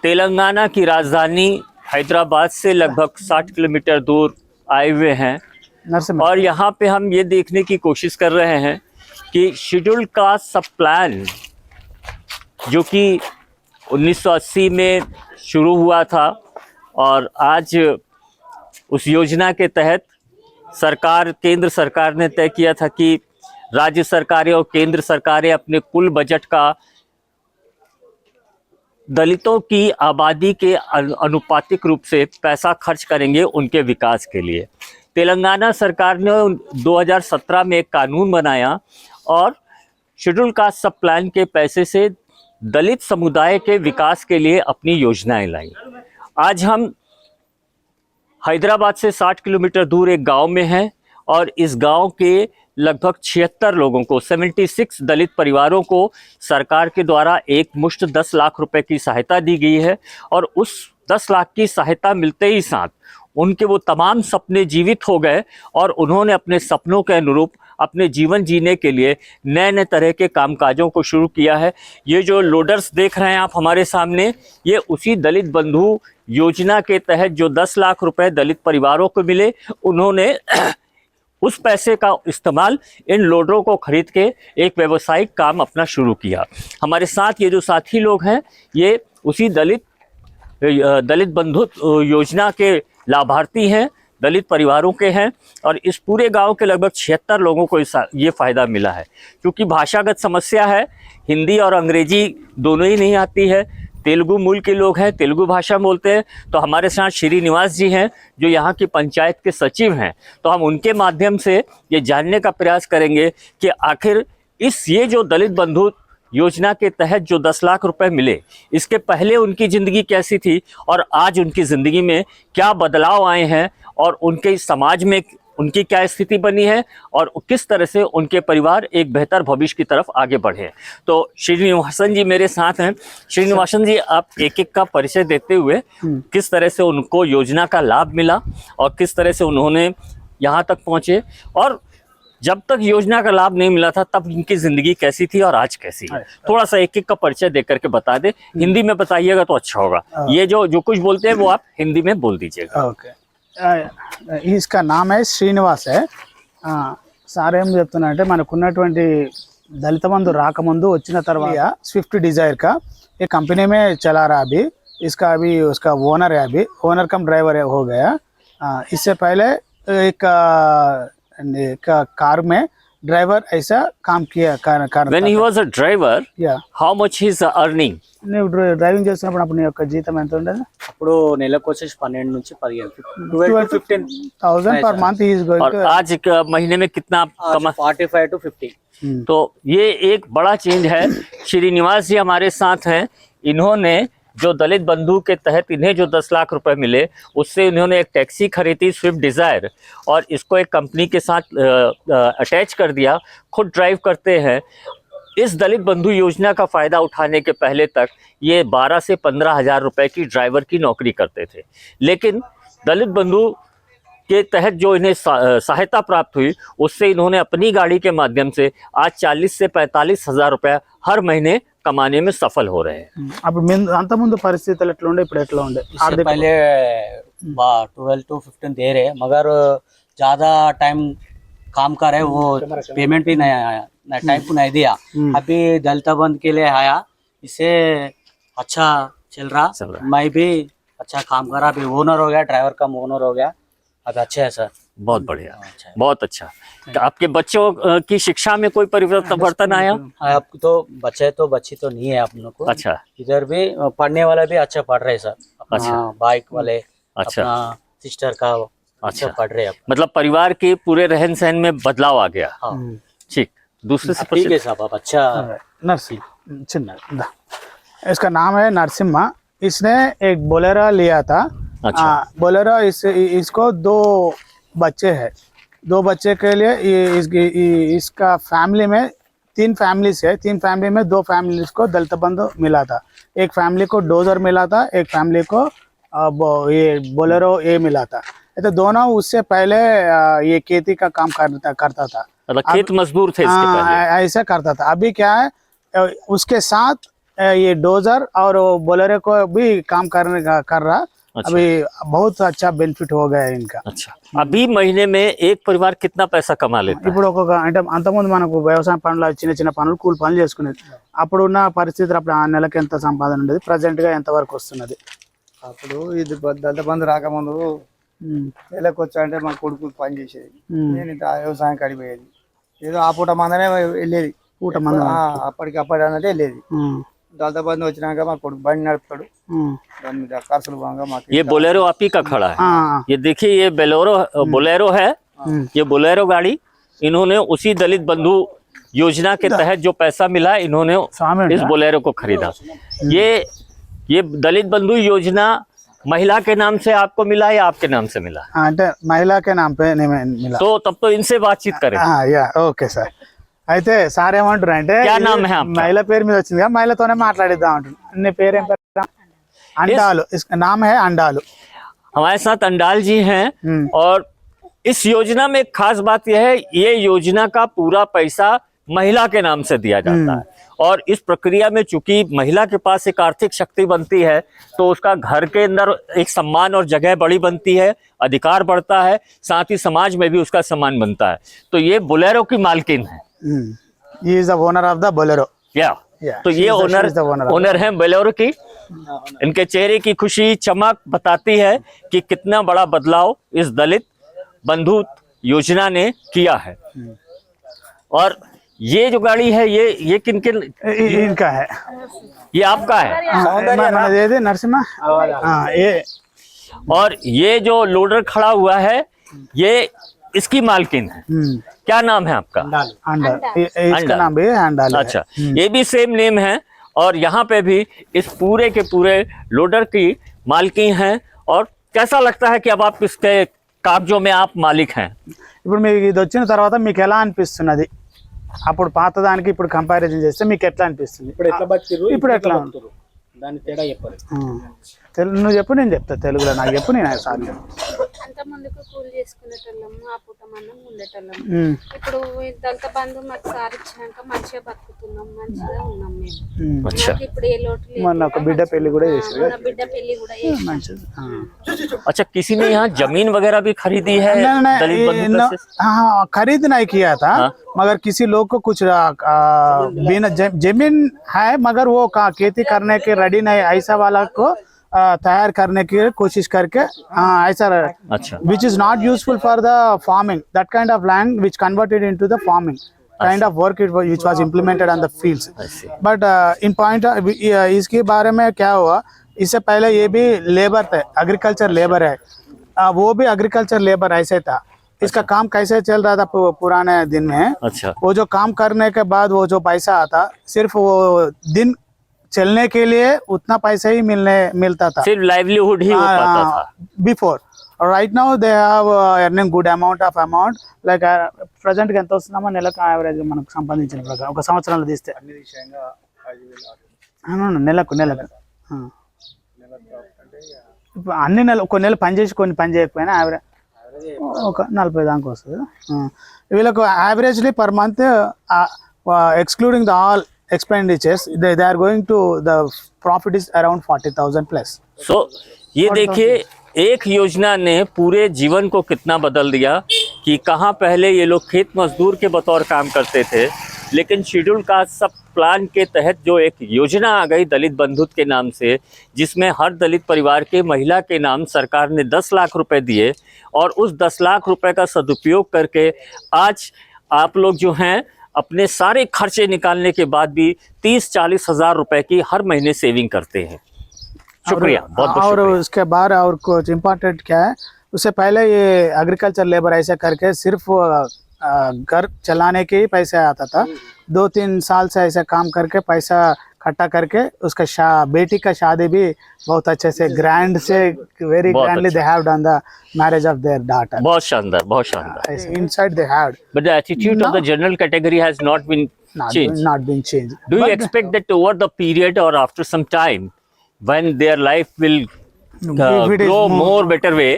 तेलंगाना की राजधानी हैदराबाद से लगभग 60 किलोमीटर दूर आए हुए हैं और यहाँ पे हम ये देखने की कोशिश कर रहे हैं कि शेड्यूल कास्ट सब प्लान जो कि 1980 में शुरू हुआ था और आज उस योजना के तहत केंद्र सरकार ने तय किया था कि राज्य सरकारें और केंद्र सरकारें अपने कुल बजट का दलितों की आबादी के अनुपातिक रूप से पैसा खर्च करेंगे उनके विकास के लिए। तेलंगाना सरकार ने 2017 में एक कानून बनाया और शेड्यूल कास्ट सब प्लान के पैसे से दलित समुदाय के विकास के लिए अपनी योजनाएं लाई। आज हम हैदराबाद से 60 किलोमीटर दूर एक गांव में हैं और इस गांव के लगभग 76 लोगों को 76 दलित परिवारों को सरकार के द्वारा एक मुश्त 10 लाख रुपए की सहायता दी गई है और उस 10 लाख की सहायता मिलते ही साथ उनके वो तमाम सपने जीवित हो गए और उन्होंने अपने सपनों के अनुरूप अपने जीवन जीने के लिए नए नए तरह के कामकाजों को शुरू किया है। ये जो लोडर्स देख रहे हैं आप हमारे सामने, ये उसी दलित बंधु योजना के तहत जो 10 लाख रुपए दलित परिवारों को मिले, उन्होंने उस पैसे का इस्तेमाल इन लोडरों को खरीद के एक व्यावसायिक काम अपना शुरू किया। हमारे साथ ये जो साथी लोग हैं ये उसी दलित बंधु योजना के लाभार्थी हैं, दलित परिवारों के हैं और इस पूरे गांव के लगभग 76 लोगों को ये फ़ायदा मिला है। क्योंकि भाषागत समस्या है, हिंदी और अंग्रेजी दोनों ही नहीं आती है, तेलुगु मूल के लोग हैं, तेलुगु भाषा बोलते हैं, तो हमारे साथ श्रीनिवास जी हैं जो यहाँ की पंचायत के सचिव हैं। तो हम उनके माध्यम से ये जानने का प्रयास करेंगे कि आखिर ये जो दलित बंधु योजना के तहत जो 10 लाख रुपए मिले, इसके पहले उनकी ज़िंदगी कैसी थी और आज उनकी ज़िंदगी में क्या बदलाव आए हैं और उनके समाज में उनकी क्या स्थिति बनी है और किस तरह से उनके परिवार एक बेहतर भविष्य की तरफ आगे बढ़े। तो श्रीनिवासन जी मेरे साथ हैं। श्रीनिवासन जी, आप एक एक का परिचय देते हुए किस तरह से उनको योजना का लाभ मिला और किस तरह से उन्होंने यहाँ तक पहुँचे और जब तक योजना का लाभ नहीं मिला था तब इनकी ज़िंदगी कैसी थी और आज कैसी है, थोड़ा सा एक एक का परिचय दे करके बता दे। हिंदी में बताइएगा तो अच्छा होगा। ये जो कुछ बोलते हैं वो आप हिंदी में बोल दीजिएगा। इसका नाम है श्रीनिवास है। సార్ ఏం చెప్తున్నారంటే మనకున్నటువంటి దళిత బంధు రాకముందు వచ్చిన తర్వాత स्विफ्ट डिजायर का एक कंपनी में चला रहा अभी इसका अभी उसका ओनर है, अभी ओनर कम ड्राइवर हो गया। इससे पहले एक कार में ड्राइवर ऐसा काम किया। When he was a driver, how much he is earning? నువ్వు డ్రైవింగ్ చేస్తున్నప్పుడు అప్పుడు నీ యొక్క జీతం ఎంత ఉండేది? అప్పుడు నెలకు వచ్చేసి 12 నుంచి 15,000 per month he is going. और आज एक महीने में कितना कमा? 45 to 50। तो ये एक बड़ा चेंज है। श्रीनिवास जी हमारे साथ हैं। इन्होंने जो दलित बंधु के तहत इन्हें जो 10 लाख रुपए मिले उससे इन्होंने एक टैक्सी खरीदी स्विफ्ट डिज़ायर और इसको एक कंपनी के साथ अटैच कर दिया, खुद ड्राइव करते हैं। इस दलित बंधु योजना का फ़ायदा उठाने के पहले तक ये 12 से 15 हज़ार रुपये की ड्राइवर की नौकरी करते थे, लेकिन दलित बंधु के तहत जो इन्हें सहायता प्राप्त हुई उससे इन्होंने अपनी गाड़ी के माध्यम से आज 40 से 45 हज़ार रुपये हर महीने कमाने में सफल हो रहे हैं। अब अंत ముందు పరిస్థితులు ఎట్లా ఉండే ఇప్పుడు ఎట్లా ఉండే? इससे पहले 12 to 15 दे रहे मगर ज़्यादा टाइम काम कर रहे, वो पेमेंट भी नहीं आया, टाइम को नहीं दिया। अभी दलित बंधु के लिए आया, इससे अच्छा चल रहा। मैं भी अच्छा काम करा, अभी ओनर हो गया, ड्राइवर का ओनर हो गया, अब अच्छे है सर। बहुत बढ़िया, बहुत अच्छा। तो आपके बच्चों की शिक्षा में कोई परिवर्तन आया? अब तो बच्चे तो बच्ची तो नहीं है आप लोग को। अच्छा, इधर भी पढ़ने वाले भी अच्छा पढ़ रहे सर। अच्छा, बाइक वाले अच्छा, अपना सिस्टर का अच्छा पढ़ रहे हैं। मतलब परिवार के पूरे रहन सहन में बदलाव आ गया। ठीक, दूसरे से ठीक है साहब, आप अच्छा। नरसिंह, इसका नाम है नरसिम्हा। इसने एक बोलेरो लिया था। अच्छा, बोलेरो इसको 2 बच्चे हैं। 2 बच्चे के लिए इसका फैमिली में 3 फैमिलीज है। 3 फैमिली में 2 फैमिलीज को दलित बंधु मिला था। एक फैमिली को डोजर मिला था, एक फैमिली को ये बोलेरो ये मिला था। तो दोनों उससे पहले ये खेती का काम करता था, मतलब खेत मजदूर थे इसके पहले। ऐसा करता था। अभी क्या है, उसके साथ ये डोजर और बोलेरो को भी काम कर रहा। अच्छा। अभी बहुत अच्छा बेनिफिट हो गया है इनका। अच्छा, अभी महीने में एक परिवार कितना पैसा कमा लेता है? ఇప్పుడు ఒక్కొక్క అంటే అంతకుముందు మనకు వ్యవసాయ పనులు చిన్న చిన్న పనులు కూలి పనులు చేసుకునేది, అప్పుడున్న పరిస్థితులు అప్పుడు ఆ నెలకి ఎంత సంపాదన ఉండేది, ప్రజెంట్ గా ఎంత వరకు వస్తున్నది? అప్పుడు ఇది దళిత బంధు రాకముందు నెలకు వచ్చా అంటే మా కొడుకు పని చేసేది, నేను ఇంత వ్యవసాయం కడిపోయేది, ఏదో ఆ పూట మందనే వెళ్ళేది, పూట మంద అప్పటికప్పుడు అన్నది వెళ్ళేది। దళిత బంధు వచ్చినాక మా కొడుకు బండి నడుపుతాడు, దాని మీద ఖర్చులు బాగా మాకు। ये बोलेरो आप ही का खड़ा है, हाँ। ये देखिए ये बोलेरो है, ये बोलेरो गाड़ी इन्होंने उसी दलित बंधु योजना के तहत जो पैसा मिला इन्होंने स्वामी इस बोलेरो को खरीदा। ये दलित बंधु योजना महिला के नाम से आपको मिला या आपके नाम से मिला? అంటే మహిళకే నామ్ పే మిలా। तो तब तो इनसे बातचीत करें। Yeah okay sir. అయితే సార్ ఏమంటారు అంటే क्या नाम है आपका? మహిళ పేరు మీద వచ్చింది కదా, మహిళతోనే మాట్లాడిద్దాం అంటారు। నీ పేరు ఏం పేరు? अंडालू, इसका नाम है अंडालू। हमारे साथ अंडाल जी हैं और इस योजना में एक खास बात यह है, ये योजना का पूरा पैसा महिला के नाम से दिया जाता है और इस प्रक्रिया में चूंकि महिला के पास एक आर्थिक शक्ति बनती है तो उसका घर के अंदर एक सम्मान और जगह बड़ी बनती है, अधिकार बढ़ता है, साथ ही समाज में भी उसका सम्मान बनता है। तो ये बोलेरो की मालकिन है, he is the owner of the Bolero. या Yeah, तो ये she is the owner of owner है बोलेरो की। इनके चेहरे की खुशी चमक बताती है कि कितना बड़ा बदलाव इस दलित बंधु योजना ने किया है। और ये जो गाड़ी है ये किन इनका है, ये आपका है? नरसिम्हा। हाँ, ये और ये जो लोडर खड़ा हुआ है ये इसकी मालकिन है। क्या नाम है आपका? अंडा, इसका नाम भी अंडालू। अच्छा, ये भी सेम नेम है और यहाँ पे भी इस पूरे के पूरे लोडर की मालकी हैं। और कैसा लगता है कि अब आप इसके कागजों में आप मालिक हैं? ఇప్పుడు మీకు ఇది వచ్చిన తర్వాత మీకు ఎలా అనిపిస్తున్నది? అప్పుడు పాత దానికి ఇప్పుడు కంపారిజన్ చేస్తే మీకు ఎట్లా అనిపిస్తుంది? ఇప్పుడు ఎట్లా ఉంటారు దాని తేడా చెప్పాలి। నువ్వు చెప్పు, నేను చెప్తా తెలుగులో, నాకు చెప్పు, నేను సార్ అంత ముందుకు కూలి చేసుకునేటోళ్ళము, ఆ పూట మనం ఉండేటోళ్ళము। ఇప్పుడు దళిత బంధు మాకు సార్ ఇచ్చినాక మంచిగా బతుకుతున్నాం, మంచిగా ఉన్నాం మేము। अच्छा, మాకు ఇప్పుడు ఏ లోటు లేదు। మొన్న ఒక బిడ్డ పెళ్లి కూడా చేసారు। మన బిడ్డ పెళ్లి కూడా చేసాం। మంచిది। अच्छा, किसी ने यहाँ जमीन वगैरह भी खरीदी है दलित बंधु पैसे से? हाँ, खरीद नहीं किया था, मगर किसी लोग को कुछ बिना जमीन है मगर वो खेती करने के रेडी नहीं, ऐसा वाला को तैयार करने की कोशिश करके ऐसा। अच्छा, which is not useful for the farming, that kind of land which converted into the farming kind of work which was implemented on the fields। but in point इसके बारे में क्या हुआ, इससे पहले ये भी लेबर थे, एग्रीकल्चर लेबर है, वो भी एग्रीकल्चर लेबर ऐसे था। इसका काम कैसे चल रहा था पुराने दिन में? अच्छा, वो जो काम करने के बाद वो जो पैसा आता, सिर्फ वो दिन चलने के लिए उतना पैसा ही मिलता था, सिर्फ लाइवलीहुड ही हो पाता था before. right now they have earning good amount of amount, like present గా ఎంత వస్తుందమ్మా నెలకు యావరేజ్ మనకు సంపాదించిన ప్రకారం ఒక సంవత్సరంలో తీస్తే? నెలకు ఇప్పుడు అన్ని నెలలు, కొన్ని నెలలు పని చేసి కొన్ని పని చేయకపోయినా యావరేజ్ ఒక 40 దాకా వస్తుంది। వీళ్ళకు యావరేజ్లీ per month excluding the all expenditures they are going to the profit is around 40,000 plus। so ये देखिए एक योजना ने पूरे जीवन को कितना बदल दिया कि कहाँ पहले ये लोग खेत मजदूर के बतौर काम करते थे, लेकिन शेड्यूल कास्ट सब प्लान के तहत जो एक योजना आ गई दलित बंधु के नाम से, जिसमें हर दलित परिवार के महिला के नाम सरकार ने 10 लाख रुपए दिए और उस 10 लाख रुपए का सदुपयोग करके आज आप लोग जो हैं अपने सारे खर्चे निकालने के बाद भी 30-40 हजार रुपए की हर महीने सेविंग करते हैं। शुक्रिया, बहुत बहुत और शुक्रिया। उसके बाद और कुछ इम्पोर्टेंट क्या है, उससे पहले ये एग्रीकल्चर लेबर ऐसे करके सिर्फ घर चलाने के ही पैसे आता था। 2-3 साल से ऐसे काम करके पैसा इकट्ठा करके उसका बेटी का शादी भी बहुत अच्छे से ग्रैंड से very grandly they have done the marriage of their daughter. बहुत शानदार, बहुत शानदार। Inside they have, But the attitude of the general category has not been changed. not been changed। Do you expect that over the period or after some time, when their life will If it is grow more better way,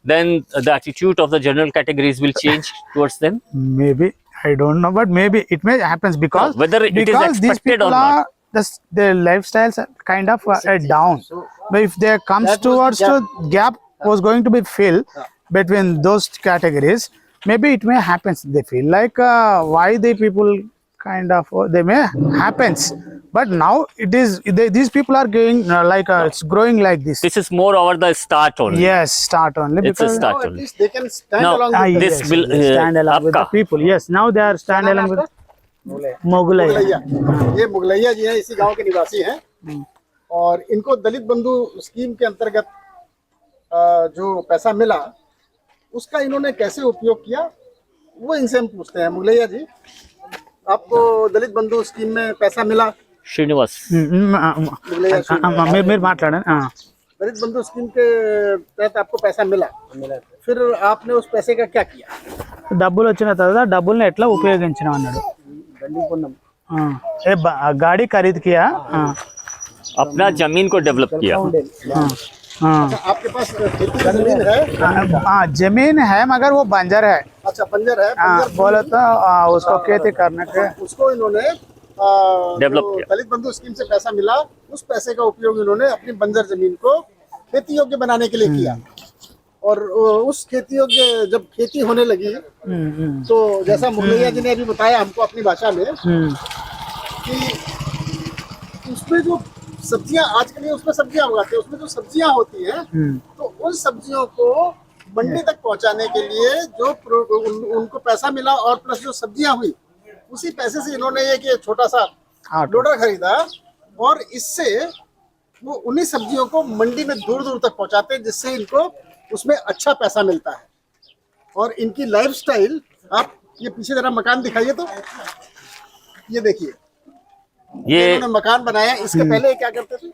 then the attitude of the general categories will change towards them? Maybe, I don't know, but maybe it may happens because No, whether it is because these expected or people not. are their lifestyles are kind of down. But if there comes towards to gap was going to be filled between those categories, maybe it may happen. They feel like why the people kind of they may happens. But now it is these people are going it's growing like this. This is more over the start only. Yes, start only It's a because start At only. least they can stand Now, along Ah, with this yes, will yes, stand along with the आपका people. Yes, now they are stand along with Mogulai. मुगलैया। ये मुगलैया जी हैं, इसी गांव के निवासी हैं और इनको दलित बंधु स्कीम के अंतर्गत जो पैसा मिला उसका इन्होंने कैसे उपयोग किया वो इनसे हम पूछते हैं। मुगलैया जी, आपको दलित बंधु स्कीम में पैसा मिला? श्रीनिवास मुगलैया మీరు మాట్లాడండి दलित बंधु स्कीम के तहत आपको पैसा मिला, फिर आपने उस पैसे का क्या किया? డబ్బులు వచ్చిన తర్వాత డబ్బుల్ని ఎట్లా ఉపయోగించినాం అన్నాడు गाड़ी खरीद किया अपना जमीन को डेवलप किया। आपके पास खेती की जमीन है? जमीन है मगर वो बंजर है अच्छा, बंजर है। बोले तो उसको खेती करने के उसको इन्होंने डेवलप जो किया। दलित बंधु स्कीम से पैसा मिला उस पैसे का उपयोग इन्होंने अपनी बंजर जमीन को खेती योग्य बनाने के लिए किया और उस खेती योग्य जब खेती होने लगी तो जैसा मुगलैया जी ने अभी बताया हमको अपनी भाषा में कि उसमें जो सब्जियां आजकल उसमें सब्जियां उगाते हैं, उसमें जो सब्जियां होती हैं तो उन सब्जियों को मंडी तक पहुंचाने के लिए जो उनको पैसा मिला और प्लस जो सब्जियां हुई उसी पैसे से इन्होंने एक छोटा सा लोडर खरीदा और इससे वो उन्हीं सब्जियों को मंडी में दूर दूर तक पहुंचाते हैं जिससे इनको उसमें अच्छा पैसा मिलता है। और इनकी लाइफस्टाइल, आप ये पीछे जरा मकान दिखाइए तो ये देखिए ये इन्होंने मकान बनाया। इसके पहले ये क्या करते थे?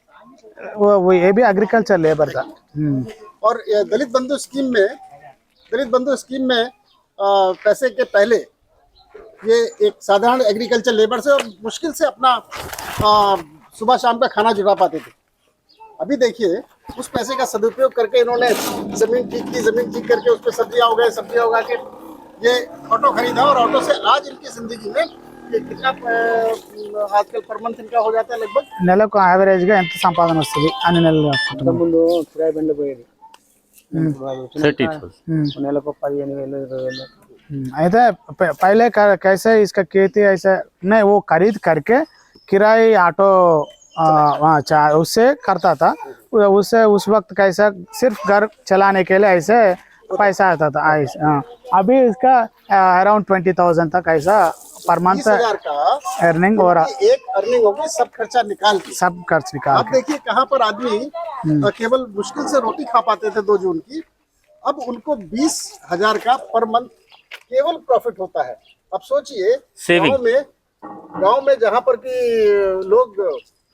वो ये भी एग्रीकल्चर लेबर था और ये दलित बंधु स्कीम में पैसे के पहले ये एक साधारण एग्रीकल्चर लेबर से और मुश्किल से अपना सुबह शाम का खाना जुटा पाते थे। अभी देखिए उस पैसे का सदुपयोग करके इन्होंने जमीन ठीक करके उस पर सब्जियां उगा के ये ऑटो खरीदा और ऑटो से आज इनकी जिंदगी में ये कितना आजकल पर मंथ इनका हो जाता है लगभग నెలకు యావరేజ్ గా ఎంత సంపాదన వస్తుంది అన్ని నెలలు ముందు కిరాయి బండ్లు పోయేది 30,000। నెలకు 15,000 20,000 అయితే पहले कैसे इसका खेती ऐसा नहीं वो खरीद करके किराए ऑटो उससे करता था उससे उस वक्त कैसा सिर्फ घर चलाने के लिए ऐसे पैसा आता था अभी इसका अराउंड 20,000 तक ऐसा पर मंथ 20,000 का अर्निंग हो रहा एक अर्निंग होगी सब खर्चा निकाल के। सब खर्च निकाल आप देखिए कहाँ पर आदमी केवल मुश्किल से रोटी खा पाते थे 2 जून की, अब उनको 20,000 का पर मंथ केवल प्रॉफिट होता है। अब सोचिए Saving। गांव में जहाँ पर कि लोग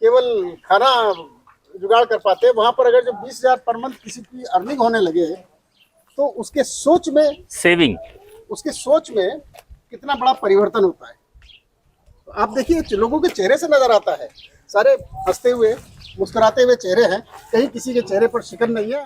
केवल खाना जुगाड़ कर पाते हैं वहां पर अगर जब 20,000 पर मंथ किसी की अर्निंग होने लगे तो उसके सोच में कितना बड़ा परिवर्तन होता है। आप देखिए लोगों के चेहरे से नजर आता है, सारे हंसते हुए मुस्कुराते हुए चेहरे हैं, कहीं किसी के चेहरे पर शिकन नहीं है।